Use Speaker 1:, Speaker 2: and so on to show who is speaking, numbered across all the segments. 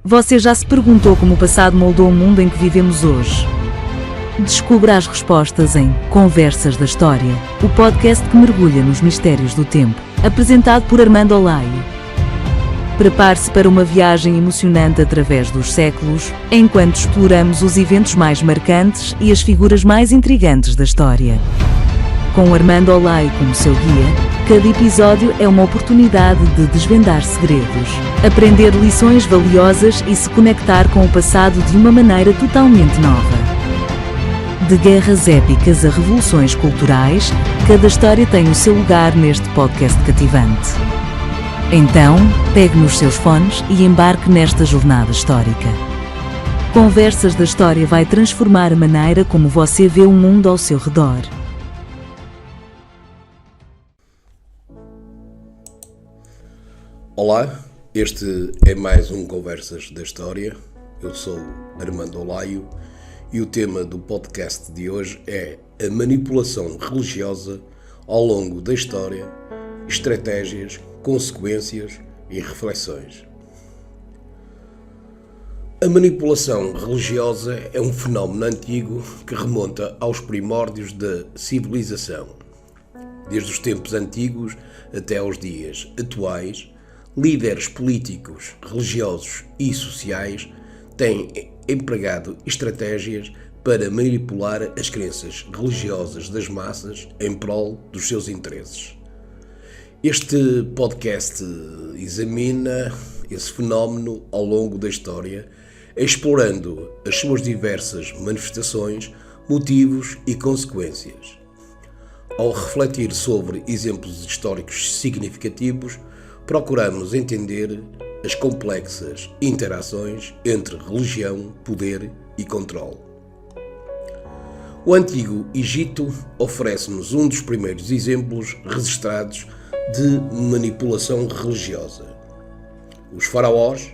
Speaker 1: Você já se perguntou como o passado moldou o mundo em que vivemos hoje? Descubra as respostas em Conversas da História, o podcast que mergulha nos mistérios do tempo, apresentado por Armando Olaio. Prepare-se para uma viagem emocionante através dos séculos, enquanto exploramos os eventos mais marcantes e as figuras mais intrigantes da história. Com Armando Olaio como seu guia, cada episódio é uma oportunidade de desvendar segredos, aprender lições valiosas e se conectar com o passado de uma maneira totalmente nova. De guerras épicas a revoluções culturais, cada história tem o seu lugar neste podcast cativante. Então, pegue nos seus fones e embarque nesta jornada histórica. Conversas da História vai transformar a maneira como você vê o mundo ao seu redor.
Speaker 2: Olá, este é mais um Conversas da História. Eu sou Armando Olaio e o tema do podcast de hoje é a manipulação religiosa ao longo da história, estratégias, consequências e reflexões. A manipulação religiosa é um fenómeno antigo que remonta aos primórdios da civilização. Desde os tempos antigos até aos dias atuais, líderes políticos, religiosos e sociais têm empregado estratégias para manipular as crenças religiosas das massas em prol dos seus interesses. Este podcast examina esse fenómeno ao longo da história, explorando as suas diversas manifestações, motivos e consequências. Ao refletir sobre exemplos históricos significativos, procuramos entender as complexas interações entre religião, poder e controle. O Antigo Egito oferece-nos um dos primeiros exemplos registrados de manipulação religiosa. Os faraós,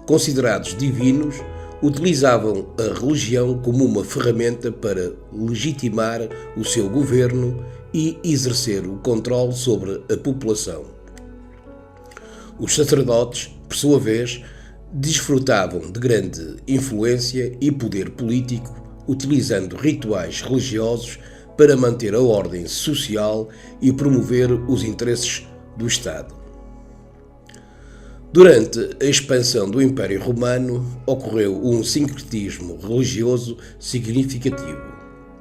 Speaker 2: considerados divinos, utilizavam a religião como uma ferramenta para legitimar o seu governo e exercer o controle sobre a população. Os sacerdotes, por sua vez, desfrutavam de grande influência e poder político, utilizando rituais religiosos para manter a ordem social e promover os interesses do Estado. Durante a expansão do Império Romano, ocorreu um sincretismo religioso significativo,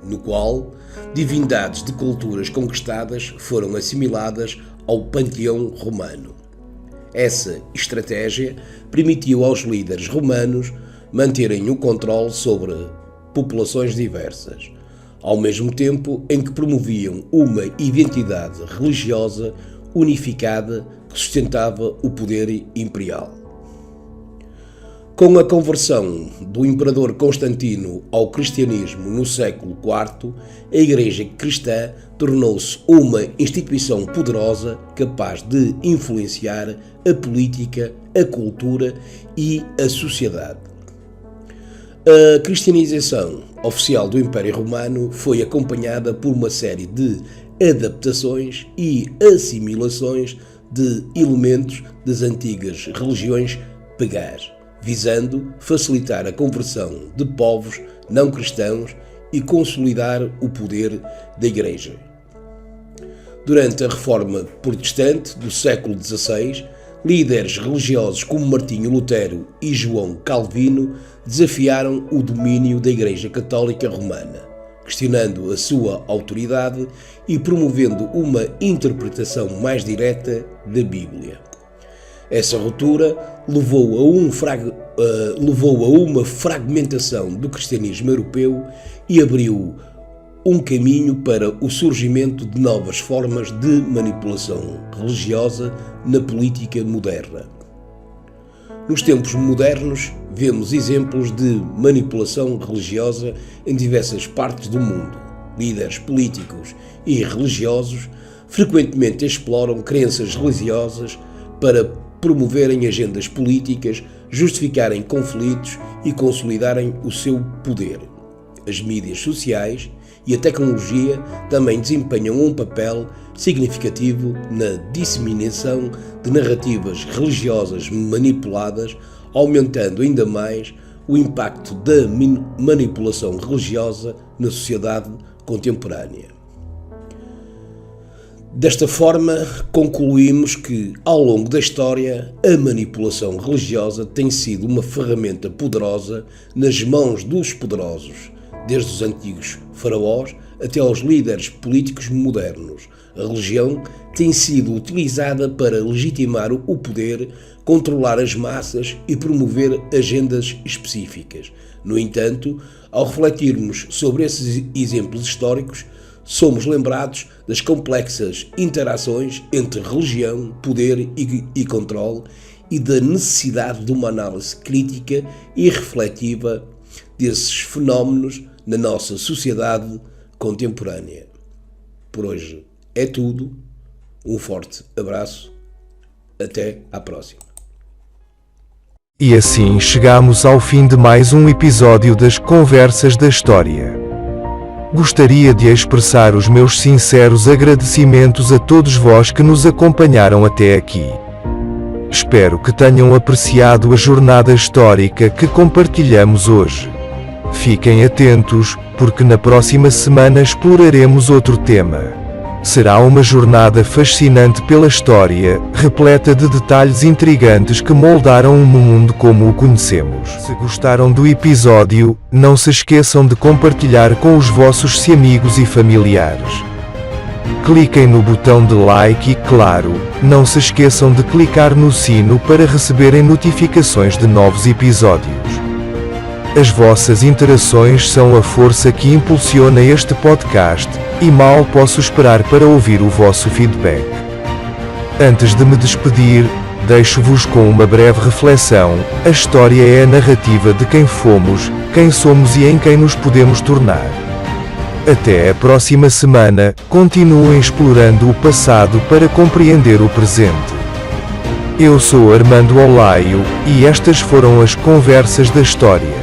Speaker 2: no qual divindades de culturas conquistadas foram assimiladas ao panteão romano. Essa estratégia permitiu aos líderes romanos manterem o controle sobre populações diversas, ao mesmo tempo em que promoviam uma identidade religiosa unificada que sustentava o poder imperial. Com a conversão do imperador Constantino ao cristianismo no século IV, a Igreja cristã tornou-se uma instituição poderosa capaz de influenciar a política, a cultura e a sociedade. A cristianização oficial do Império Romano foi acompanhada por uma série de adaptações e assimilações de elementos das antigas religiões pagãs, visando facilitar a conversão de povos não cristãos e consolidar o poder da Igreja. Durante a Reforma Protestante do século XVI, líderes religiosos como Martinho Lutero e João Calvino desafiaram o domínio da Igreja Católica Romana, questionando a sua autoridade e promovendo uma interpretação mais direta da Bíblia. Essa ruptura levou a uma fragmentação do cristianismo europeu e abriu um caminho para o surgimento de novas formas de manipulação religiosa na política moderna. Nos tempos modernos, vemos exemplos de manipulação religiosa em diversas partes do mundo. Líderes políticos e religiosos frequentemente exploram crenças religiosas para promoverem agendas políticas, justificarem conflitos e consolidarem o seu poder. As mídias sociais e a tecnologia também desempenham um papel significativo na disseminação de narrativas religiosas manipuladas aumentando ainda mais o impacto da manipulação religiosa na sociedade contemporânea. Desta forma, concluímos que, ao longo da história, a manipulação religiosa tem sido uma ferramenta poderosa nas mãos dos poderosos, desde os antigos faraós até aos líderes políticos modernos. A religião tem sido utilizada para legitimar o poder, controlar as massas e promover agendas específicas. No entanto, ao refletirmos sobre esses exemplos históricos, somos lembrados das complexas interações entre religião, poder e controle e da necessidade de uma análise crítica e refletiva desses fenómenos na nossa sociedade contemporânea. Por hoje é tudo. Um forte abraço. Até à próxima.
Speaker 3: E assim chegamos ao fim de mais um episódio das Conversas da História. Gostaria de expressar os meus sinceros agradecimentos a todos vós que nos acompanharam até aqui. Espero que tenham apreciado a jornada histórica que compartilhamos hoje. Fiquem atentos, porque na próxima semana exploraremos outro tema. Será uma jornada fascinante pela história, repleta de detalhes intrigantes que moldaram o mundo como o conhecemos. Se gostaram do episódio, não se esqueçam de compartilhar com os vossos amigos e familiares. Cliquem no botão de like e, claro, não se esqueçam de clicar no sino para receberem notificações de novos episódios. As vossas interações são a força que impulsiona este podcast, e mal posso esperar para ouvir o vosso feedback. Antes de me despedir, deixo-vos com uma breve reflexão. A história é a narrativa de quem fomos, quem somos e em quem nos podemos tornar. Até a próxima semana, continuem explorando o passado para compreender o presente. Eu sou Armando Olaio, e estas foram as Conversas da História.